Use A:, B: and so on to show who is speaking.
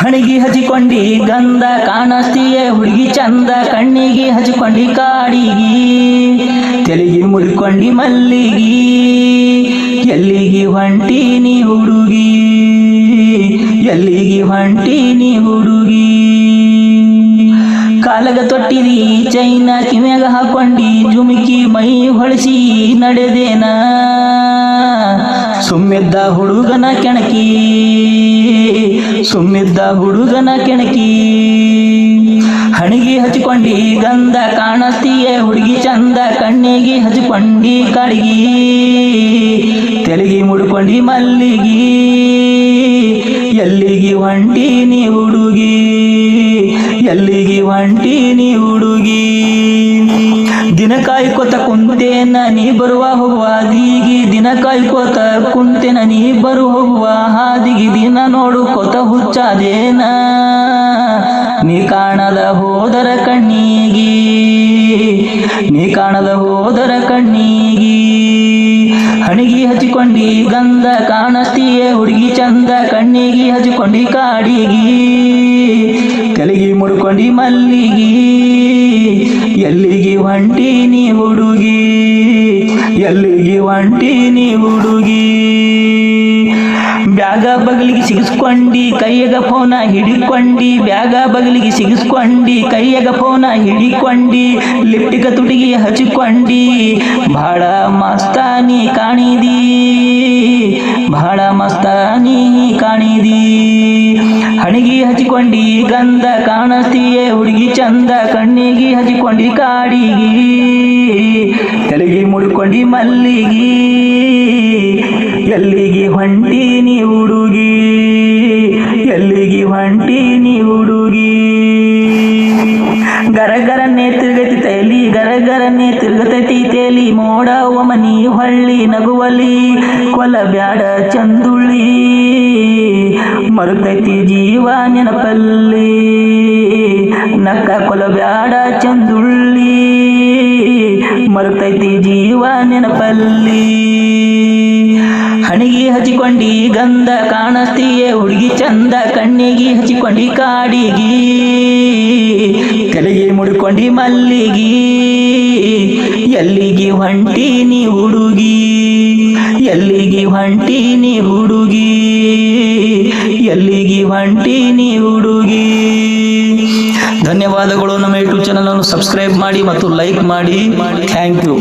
A: ಹಣಿಗಿ ಹಚ್ಚಿಕೊಂಡಿ ಗಂಧ ಕಾಣಸ್ತೀಯ ಹುಡುಗಿ ಚಂದ ಕಣ್ಣಿಗೆ ಹಚ್ಚಿಕೊಂಡಿ ಕಾಡಿಗಿ ತೆಲಿಗಿ ಮುಡ್ಕೊಂಡಿ ಮಲ್ಲಿಗಿ ಎಲ್ಲಿಗಿ ಹೊಂಟೀನಿ ಹುಡುಗಿ ಎಲ್ಲಿಗಿ ಹೊಂಟೀನಿ ಹುಡುಗಿ ಕಾಲಗ ತೊಟ್ಟಿದಿ ಚೈನ ಕಿವ್ಯಾಗ ಹಾಕೊಂಡಿ ಜುಮುಕಿ ಮೈ ಹೊಳಸಿ ನಡೆದೇನ ಸುಮ್ಮಿದ್ದ ಹುಡುಗನ ಕೆಣಕಿ ಸುಮ್ಮಿದ್ದ ಹುಡುಗನ ಕೆಣಕಿ ಹಣಿಗಿ ಹಚ್ಚಿಕೊಂಡಿ ಗಂಧ ಕಾಣಸ್ತೀಯ ಹುಡುಗಿ ಚಂದ ಕಣ್ಣಿಗೆ ಹಚ್ಚಿಕೊಂಡಿ ಕಾಡಿಗಿ ತೆಲಿಗಿ ಮುಡ್ಕೊಂಡಿ ಮಲ್ಲಿಗಿ ಎಲ್ಲಿಗಿ ಹೊಂಟೀನಿ ಹುಡುಗಿ ಎಲ್ಲಿಗಿ ಹೊಂಟೀನಿ ಹುಡುಗಿ ದಿನ ಕಾಯ್ಕೋತ ಕುಂತೇನ ನೀ ಬರುವ ಹೋಗುವ ಹಾದಿಗಿ ದಿನ ಕಾಯ್ಕೋತ ಕುಂತೇನ ನೀ ಬರು ಹೋಗುವ ಹಾದಿಗಿ ದಿನ ನೋಡುಕೋತ ಹುಚ್ಚಾದೇನ ನೀ ಕಾಣದ ಹೋದರ ಕಣ್ಣಿಗಿ ನೀ ಕಾಣದ ಹೋದರ ಕಣ್ಣಿಗಿ ಹಣಿಗಿ ಹಚ್ಚಿಕೊಂಡಿ ಗಂಧ ಕಾಣಸ್ತೀಯ ಹುಡುಗಿ ಚಂದ ಕಣ್ಣಿಗೆ ಹಚ್ಚಿಕೊಂಡಿ ಕಾಡಿಗಿ ತೆಲಿಗಿ ಮುಡ್ಕೊಂಡಿ ಮಲ್ಲಿಗಿ ಎಲ್ಲಿಗಿ ಹೊಂಟೀನಿ ಹುಡುಗಿ ಎಲ್ಲಿಗಿ ಹೊಂಟೀನಿ ಹುಡುಗಿ ಬ್ಯಾಗ ಬಗಲಿಗೆ ಸಿಗಿಸ್ಕೊಂಡಿ ಕೈಯಾಗ ಫೋನ ಹಿಡಿಕೊಂಡಿ ಬ್ಯಾಗ ಬಗಲಿಗೆ ಸಿಗಿಸ್ಕೊಂಡಿ ಕೈಯಾಗ ಫೋನ ಹಿಡಿಕೊಂಡಿ ಲಿಪ್ಟಿಕ ತುಟಿಗೆ ಹಚ್ಚಿಕೊಂಡಿ ಭಾಳ ಮಸ್ತಾನಿ ಕಾಣಿದಿ ಭಾಳ ಮಸ್ತಾನಿ ಕಾಣಿದಿ ಹಣಿಗಿ ಹಚ್ಚಿಕೊಂಡಿ ಗಂಧ ಕಾಣಸ್ತೀಯ ಹುಡುಗಿ ಚಂದ ಕಣ್ಣಿಗೆ ಹಚ್ಚಿಕೊಂಡಿ ಕಾಡಿಗಿ ತೆಲಿಗಿ ಮುಡ್ಕೊಂಡಿ ಮಲ್ಲಿಗಿ ಎಲ್ಲಿಗಿ ಹೊಂಟೀನಿ ಹುಡುಗಿ ಎಲ್ಲಿಗಿ ಹೊಂಟೀನಿ ಹುಡುಗಿ ಗರಗರನ್ನೇ ತಿರುಗತಿ ತೈಲಿ ಗರಗರನ್ನೇ ತಿರುಗತೈತಿ ತೇಲಿ ಮೋಡವ ಮನಿ ಹೊಳ್ಳಿ ನಗುವಲಿ ಕೊಲ ಬ್ಯಾಡ ಚಂದುಳ್ಳಿ ಮರುತೈತಿ ಜೀವ ನೆನಪಲ್ಲಿ ನಕ್ಕ ಕೊಲ ಬ್ಯಾಡ ಚಂದುಳ್ಳಿ ಮರುತೈತಿ ಜೀವ ನೆನಪಲ್ಲಿ ಹಣಿಗಿ ಹಚ್ಚಿಕೊಂಡಿ ಗಂಧ ಕಾಣಸ್ತೀಯ ಹುಡುಗಿ ಚಂದ ಕಣ್ಣಿಗೆ ಹಚ್ಚಿಕೊಂಡಿ ಕಾಡಿಗಿ ತೆಲಿಗಿ ಮುಡ್ಕೊಂಡಿ ಮಲ್ಲಿಗಿ ಎಲ್ಲಿಗಿ ಹೊಂಟೀನಿ ಹುಡುಗಿ ಎಲ್ಲಿಗಿ ಹೊಂಟೀನಿ ಹುಡುಗಿ ಎಲ್ಲಿಗಿ ಹೊಂಟೀನಿ ಹುಡುಗಿ ಧನ್ಯವಾದಗಳು. ನಮ್ಮ ಯೂಟ್ಯೂಬ್ ಚಾನಲ್ ಅನ್ನು ಸಬ್ಸ್ಕ್ರೈಬ್ ಮಾಡಿ ಮತ್ತು ಲೈಕ್ ಮಾಡಿ. Thank you.